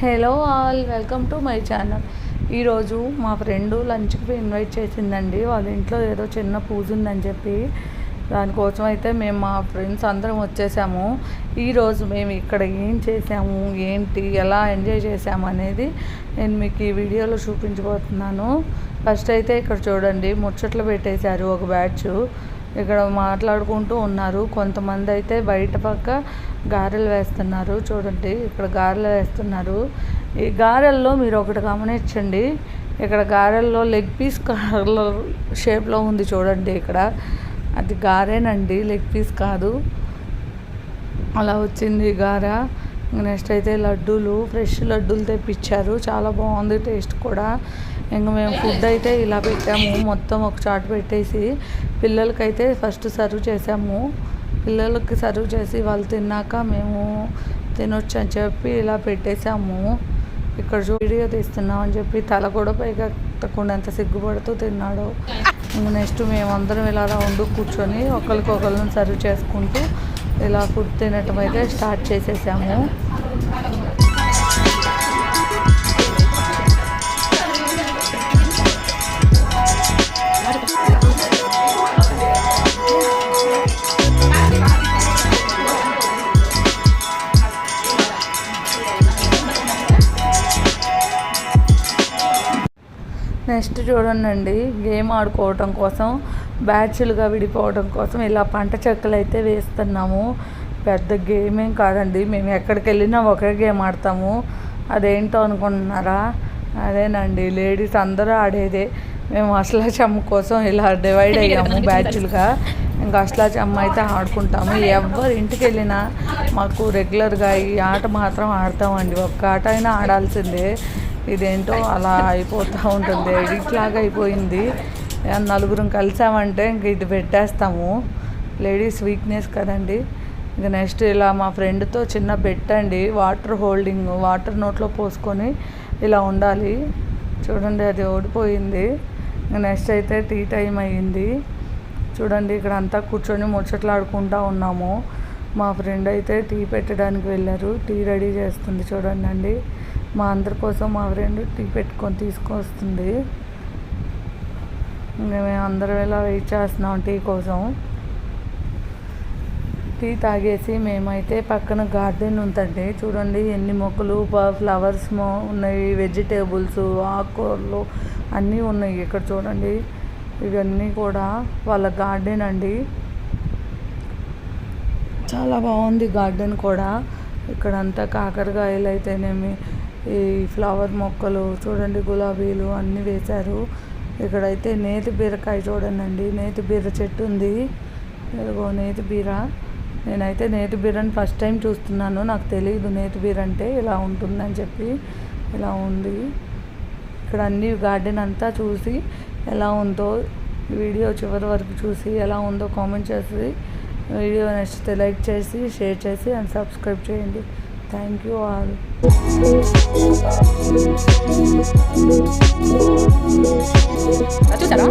Hello all, welcome to my channel. ఈరోజు మా friend లంచ్కి ఇన్వైట్ చేసిందండి. వాళ్ళ ఇంట్లో ఏదో చిన్న పూజ ఉందని చెప్పి దానికోసం అయితే మేము మా ఫ్రెండ్స్ అందరం వచ్చేసాము. ఈరోజు మేము ఇక్కడ ఏం చేసాము, ఏంటి, ఎలా ఎంజాయ్ చేసాము అనేది నేను మీకు ఈ వీడియోలో చూపించబోతున్నాను. ఫస్ట్ అయితే ఇక్కడ చూడండి, ముచ్చట్లు పెట్టేశారు ఒక బ్యాచ్. ఇక్కడ మాట్లాడుకుంటూ ఉన్నారు. కొంతమంది అయితే బయట పక్క గారెలు వేస్తున్నారు. చూడండి, ఇక్కడ గారెలు వేస్తున్నారు. ఈ గారెల్లో మీరు ఒకటి గమనించండి, ఇక్కడ గారెల్లో లెగ్ పీస్ షేప్లో ఉంది చూడండి. ఇక్కడ అది గారేనండి, లెగ్ పీస్ కాదు. అలా వచ్చింది గార. నెక్స్ట్ అయితే లడ్డూలు, ఫ్రెష్ లడ్డూలు తెప్పించారు. చాలా బాగుంది టేస్ట్ కూడా. ఇంకా మేము ఫుడ్ అయితే ఇలా పెట్టాము, మొత్తం ఒక చాట్ పెట్టేసి పిల్లలకైతే ఫస్ట్ సర్వ్ చేసాము. పిల్లలకి సర్వ్ చేసి వాళ్ళు తిన్నాక మేము తినొచ్చు అని చెప్పి ఇలా పెట్టేసాము. ఇక్కడ వీడియో తీస్తున్నాం అని చెప్పి తల కూడా పైగా తక్కువ ఎంత సిగ్గుపడుతూ తిన్నాడు. ఇంకా నెక్స్ట్ మేమందరం ఇలా రౌండ్ కూర్చొని ఒకరికొకరిని సర్వ్ చేసుకుంటూ ఇలా ఫుడ్ తినటం అయితే స్టార్ట్ చేసేసాము. నెక్స్ట్ చూడండి, గేమ్ ఆడుకోవటం కోసం, బ్యాచ్లుగా విడిపోవడం కోసం ఇలా పంట చెక్కలు అయితే వేస్తున్నాము. పెద్ద గేమ్ ఏం కాదండి, మేము ఎక్కడికి వెళ్ళినా ఒకే గేమ్ ఆడతాము. అదేంటో అనుకుంటున్నారా? అదేనండి, లేడీస్ అందరూ ఆడేదే. మేము అష్టాచెమ్మ కోసం ఇలా డివైడ్ అయ్యాము బ్యాచ్లుగా. ఇంకా అష్టాచెమ్మ అయితే ఆడుకుంటాము. ఎవరు ఇంటికి వెళ్ళినా మాకు రెగ్యులర్గా ఈ ఆట మాత్రం ఆడతామండి. ఒక్క ఆట అయినా ఆడాల్సిందే. ఇదేంటో అలా అయిపోతూ ఉంటుంది, ఎడిట్ లాగా అయిపోయింది. నలుగురం కలిసామంటే ఇంక ఇది పెట్టేస్తాము. లేడీస్ వీక్నెస్ కదండి. ఇంక నెక్స్ట్ ఇలా మా ఫ్రెండ్తో చిన్న బెట్ అండి, వాటర్ హోల్డింగ్, వాటర్ నోట్లో పోసుకొని ఇలా ఉండాలి. చూడండి, అది ఓడిపోయింది. ఇంక నెక్స్ట్ అయితే టీ టైం అయ్యింది. చూడండి, ఇక్కడ అంతా కూర్చొని ముచ్చట్లాడుకుంటూ ఉన్నాము. మా ఫ్రెండ్ అయితే టీ పెట్టడానికి వెళ్ళారు. టీ రెడీ చేస్తుంది చూడండి. మా అందరి కోసం మా ఫ్రెండ్ టీ పెట్టుకొని తీసుకొస్తుంది. ఇంకా మేము అందరం ఇలా వెయిట్ చేస్తున్నాం టీ కోసం. టీ తాగేసి మేమైతే పక్కన గార్డెన్ ఉందండి. చూడండి ఎన్ని మొక్కలు, ఫ్లవర్స్ ఉన్నాయి, వెజిటేబుల్స్, ఆకుకూరలు అన్నీ ఉన్నాయి. ఇక్కడ చూడండి, ఇవన్నీ కూడా వాళ్ళ గార్డెన్ అండి. చాలా బాగుంది గార్డెన్ కూడా. ఇక్కడంతా కాకరకాయలు అయితేనేమి, ఈ ఫ్లవర్ మొక్కలు చూడండి, గులాబీలు అన్నీ వేశారు. ఇక్కడైతే నేతి బీరకాయ చూడండి, నేతి బీర చెట్టు ఉంది. ఇదిగో నేతి బీర. నేనైతే నేతి బీరని ఫస్ట్ టైం చూస్తున్నాను, నాకు తెలియదు నేతి బీర అంటే ఇలా ఉంటుందని చెప్పి. ఇలా ఉంది. ఇక్కడ అన్ని గార్డెన్ అంతా చూసి ఎలా ఉందో వీడియో చివరి వరకు చూసి ఎలా ఉందో కామెంట్ చేసి, వీడియో నచ్చితే లైక్ చేసి, షేర్ చేసి అండ్ సబ్స్క్రైబ్ చేయండి. Thank you all. చూసారా?